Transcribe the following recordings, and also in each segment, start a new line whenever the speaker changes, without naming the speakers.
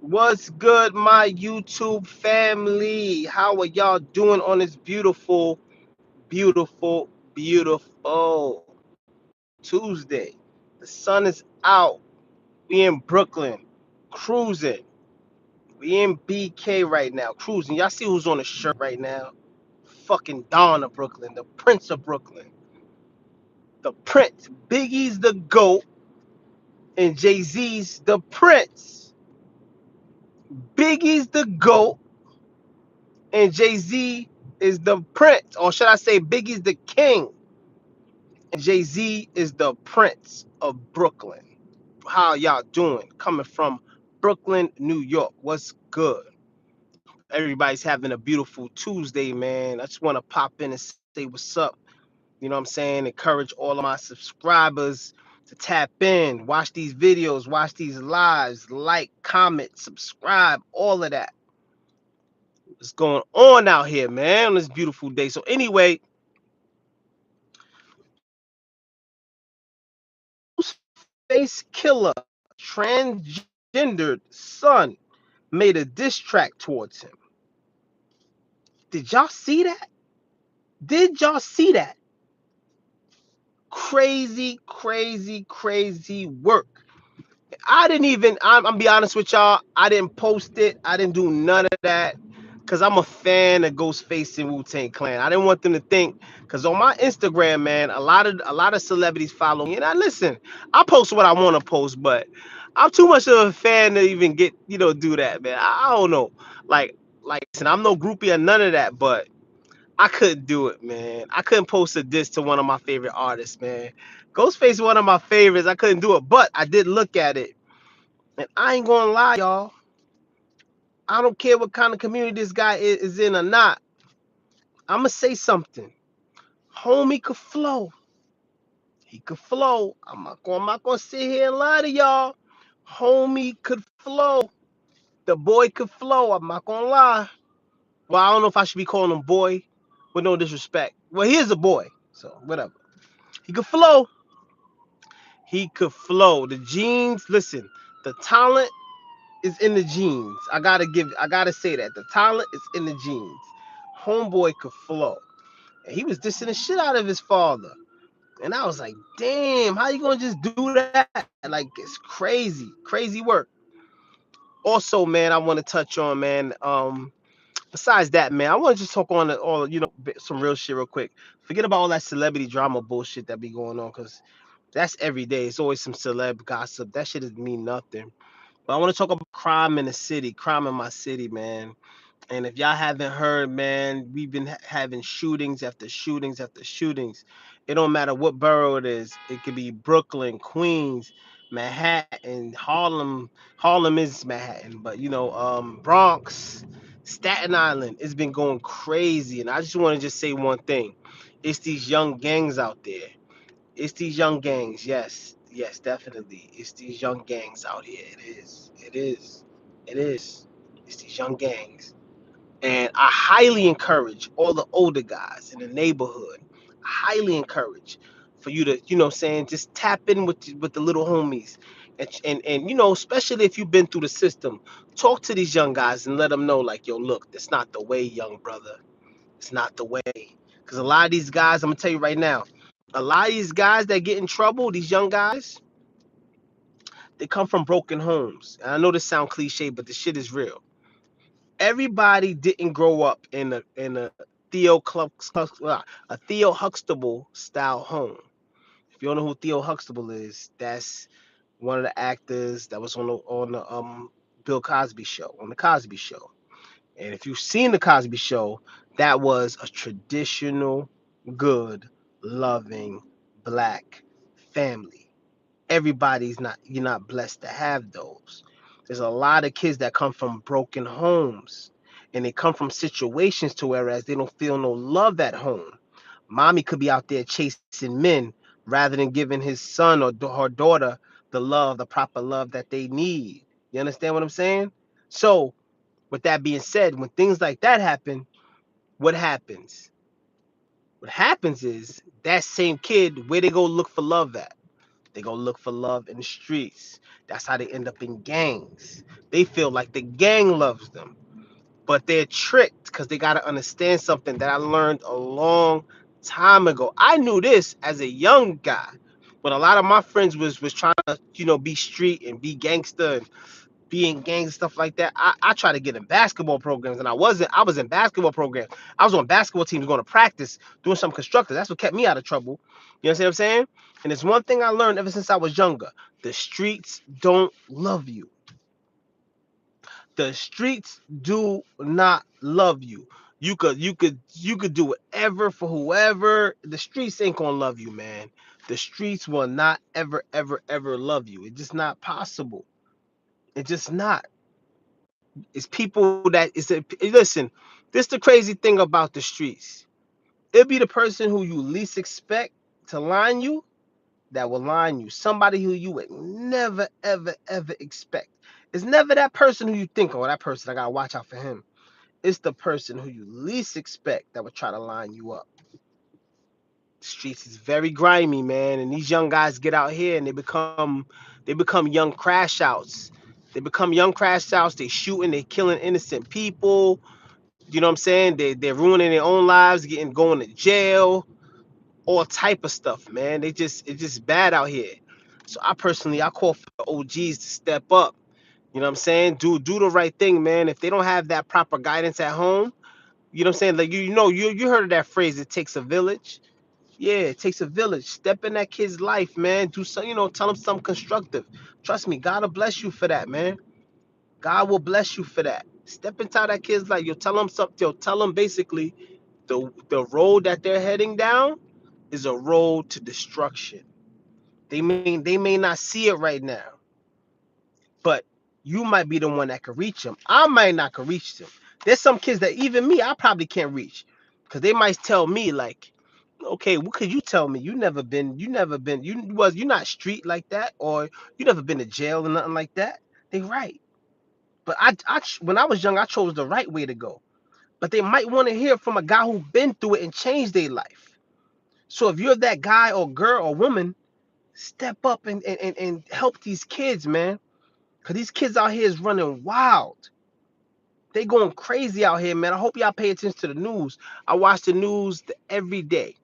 What's good, my YouTube family? How are y'all doing on this beautiful Tuesday? The sun is out. We in Brooklyn, cruising. We in BK right now, cruising. Y'all see who's on the shirt right now? Fucking Don of Brooklyn, the Prince of Brooklyn. The Prince. Biggie's the GOAT, and Jay-Z's the Prince. Biggie's the GOAT, and Jay-Z is the prince, or should I say Biggie's the king, and Jay-Z is the prince of Brooklyn. How y'all doing? Coming from Brooklyn, New York. What's good? Everybody's having a beautiful Tuesday, man. I just want to pop in and say what's up. You know what I'm saying? Encourage all of my subscribers to tap in, watch these videos, watch these lives, like, comment, subscribe, all of that. What's going on out here, man, on this beautiful day? So anyway, face killer, transgendered son made a diss track towards him. Did y'all see that? Did y'all see that? Crazy work. I didn't even, I'm be honest with y'all, I didn't post it. I didn't do none of that because I'm a fan of Ghostface and Wu-Tang Clan. I didn't want them to think, because on my Instagram, man, a lot of celebrities follow me. And I listen, I post what I want to post, but I'm too much of a fan to even get, do that, man. I don't know. Listen, I'm no groupie or none of that, but I couldn't do it, man. I couldn't post a diss to one of my favorite artists, man. Ghostface, one of my favorites. I couldn't do it, but I did look at it. And I ain't gonna lie, y'all. I don't care what kind of community this guy is in or not. I'ma say something. Homie could flow. He could flow. I'm not gonna sit here and lie to y'all. Homie could flow. The boy could flow. I'm not gonna lie. Well, I don't know if I should be calling him boy with no disrespect. Well, he is a boy, so whatever. He could flow. He could flow. The genes, listen, the talent is in the genes. I gotta say that. The talent is in the genes. Homeboy could flow. And he was dissing the shit out of his father. And I was like, damn, how you gonna just do that? Like, it's crazy work. Also, man, I want to touch on, man. Besides that, man, I want to just talk on some real shit real quick. Forget about all that celebrity drama bullshit that be going on, cause that's every day. It's always some celeb gossip. That shit doesn't mean nothing. But I want to talk about crime in the city, crime in my city, man. And if y'all haven't heard, man, we've been having shootings after shootings after shootings. It don't matter what borough it is. It could be Brooklyn, Queens, Manhattan, Harlem. Harlem is Manhattan, but Bronx, Staten Island. It's been going crazy. And I just want to just say one thing. It's these young gangs out there. It's these young gangs. Yes, definitely. It's these young gangs out here. It is. It is. It is. It's these young gangs. And I highly encourage all the older guys in the neighborhood. I highly encourage for you to, saying, just tap in with the little homies. And especially if you've been through the system, talk to these young guys and let them know, like, yo, look, that's not the way, young brother. It's not the way. Because a lot of these guys, I'm gonna tell you right now, a lot of these guys that get in trouble, these young guys, they come from broken homes. And I know this sounds cliche, but the shit is real. Everybody didn't grow up in a Theo Huxtable style home. If you don't know who Theo Huxtable is, that's one of the actors that was on the Bill Cosby show, on the Cosby Show. And if you've seen the Cosby Show, that was a traditional, good, loving black family. Everybody's not You're not blessed to have those. There's a lot of kids that come from broken homes, and they come from situations to whereas they don't feel no love at home. Mommy could be out there chasing men rather than giving his son or her daughter the proper love that they need. You understand what I'm saying? So with that being said, when things like that happen, what happens? What happens is that same kid, where they go look for love at? They go look for love in the streets. That's how they end up in gangs. They feel like the gang loves them, but they're tricked because they got to understand something that I learned a long time ago. I knew this as a young guy, but a lot of my friends was trying to be street and be gangster and be in gangs and stuff like that. I tried to get in basketball programs, and I wasn't. I was in basketball programs. I was on basketball teams going to practice, doing some constructive. That's what kept me out of trouble. You know what I'm saying? And it's one thing I learned ever since I was younger: the streets don't love you. The streets do not love you. You could do whatever for whoever. The streets ain't gonna love you, man. The streets will not ever, ever, ever love you. It's just not possible. It's just not. It's people that listen. This the crazy thing about the streets. It'll be the person who you least expect to line you that will line you. Somebody who you would never, ever, ever expect. It's never that person who you think, oh, that person, I gotta watch out for him. It's the person who you least expect that would try to line you up. The streets is very grimy, man, and these young guys get out here and they become young crash outs. They become young crash outs. They shooting, they killing innocent people. You know what I'm saying? They're ruining their own lives, going to jail, all type of stuff, man. It's just bad out here. So I call for the OGs to step up. You know what I'm saying? Do the right thing, man. If they don't have that proper guidance at home, you know what I'm saying? Like you heard of that phrase, it takes a village. Yeah, it takes a village. Step in that kid's life, man. Do some, tell them something constructive. Trust me, God will bless you for that, man. God will bless you for that. Step into that kid's life. You'll tell them something. You'll tell them basically the road that they're heading down is a road to destruction. They may not see it right now, but you might be the one that could reach them. I might not could reach them. There's some kids that even me, I probably can't reach, because they might tell me like, okay, what could you tell me? You're not street like that, or you never been to jail or nothing like that. They right, but when I was young, I chose the right way to go. But they might want to hear from a guy who been through it and changed their life. So if you're that guy or girl or woman, step up and help these kids, man. Cause these kids out here is running wild. They going crazy out here, man. I hope y'all pay attention to the news. I watch the news every day.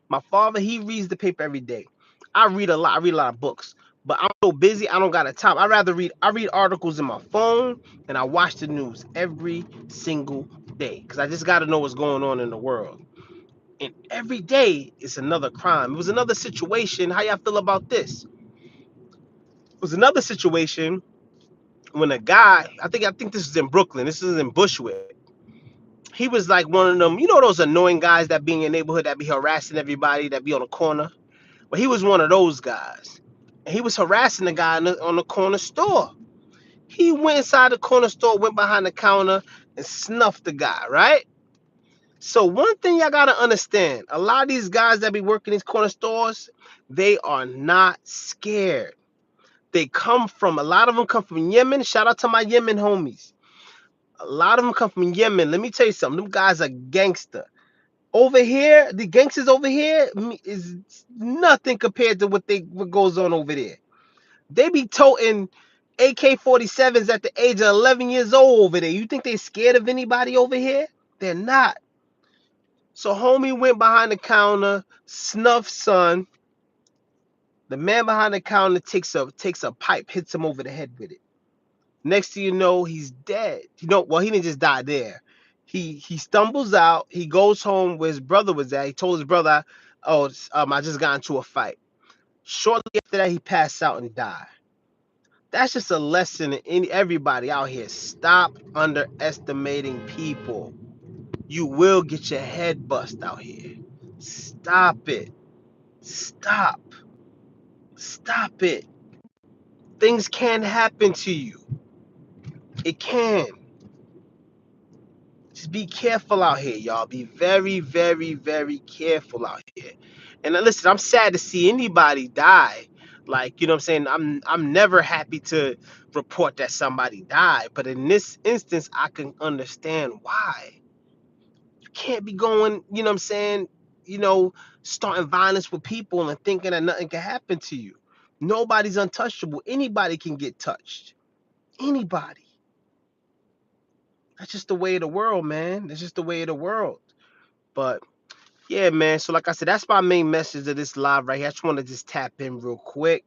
My father, he reads the paper every day. I read a lot. I read a lot of books, but I'm so busy. I don't got the time. I read articles in my phone, and I watch the news every single day because I just got to know what's going on in the world. And every day is another crime. It was another situation. How y'all feel about this? It was another situation when a guy, I think this is in Brooklyn. This is in Bushwick. He was like one of them, those annoying guys that be in your neighborhood that be harassing everybody that be on the corner. But he was one of those guys. And he was harassing the guy on the corner store. He went inside the corner store, went behind the counter, and snuffed the guy, right? So one thing y'all gotta understand, a lot of these guys that be working these corner stores, they are not scared. A lot of them come from Yemen. Shout out to my Yemen homies. A lot of them come from Yemen. Let me tell you something. Them guys are gangster. Over here, the gangsters over here is nothing compared to what goes on over there. They be toting AK-47s at the age of 11 years old over there. You think they scared of anybody over here? They're not. So homie went behind the counter, snuffed son. The man behind the counter takes a pipe, hits him over the head with it. Next thing you know, he's dead. Well, he didn't just die there. He stumbles out. He goes home where his brother was at. He told his brother, "Oh, I just got into a fight." Shortly after that, he passed out and died. That's just a lesson in everybody out here. Stop underestimating people. You will get your head bust out here. Stop it. Stop. Stop it. Things can happen to you. It can. Just be careful out here, y'all. Be very, very, very careful out here. And listen, I'm sad to see anybody die. Like, you know what I'm saying? I'm never happy to report that somebody died. But in this instance, I can understand why. You can't be going, you know what I'm saying, you know, starting violence with people and thinking that nothing can happen to you. Nobody's untouchable. Anybody can get touched. Anybody. That's just the way of the world, man. That's just the way of the world. But yeah, man. So like I said, that's my main message of this live right here. I just want to just tap in real quick,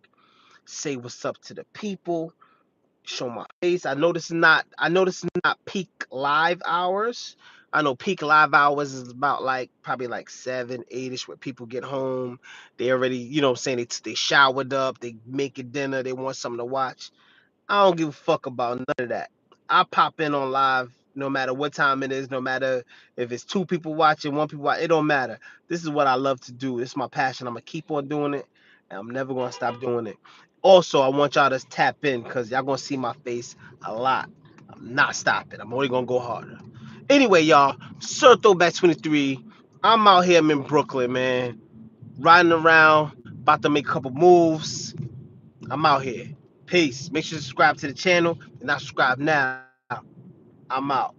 say what's up to the people, show my face. I know this is not peak live hours. I know peak live hours is about like probably like 7, 8ish where people get home. They already, saying they showered up, they making dinner, they want something to watch. I don't give a fuck about none of that. I pop in on live no matter what time it is, no matter if it's 2 people watching, 1 people watching, it don't matter. This is what I love to do. This is my passion. I'm gonna keep on doing it, and I'm never gonna stop doing it. Also, I want y'all to tap in because y'all gonna see my face a lot. I'm not stopping. I'm only gonna go harder. Anyway, y'all, Sir Throwback 23. I'm out here. I'm in Brooklyn, man. Riding around, about to make a couple moves. I'm out here. Peace. Make sure to subscribe to the channel. And not subscribe now. I'm out.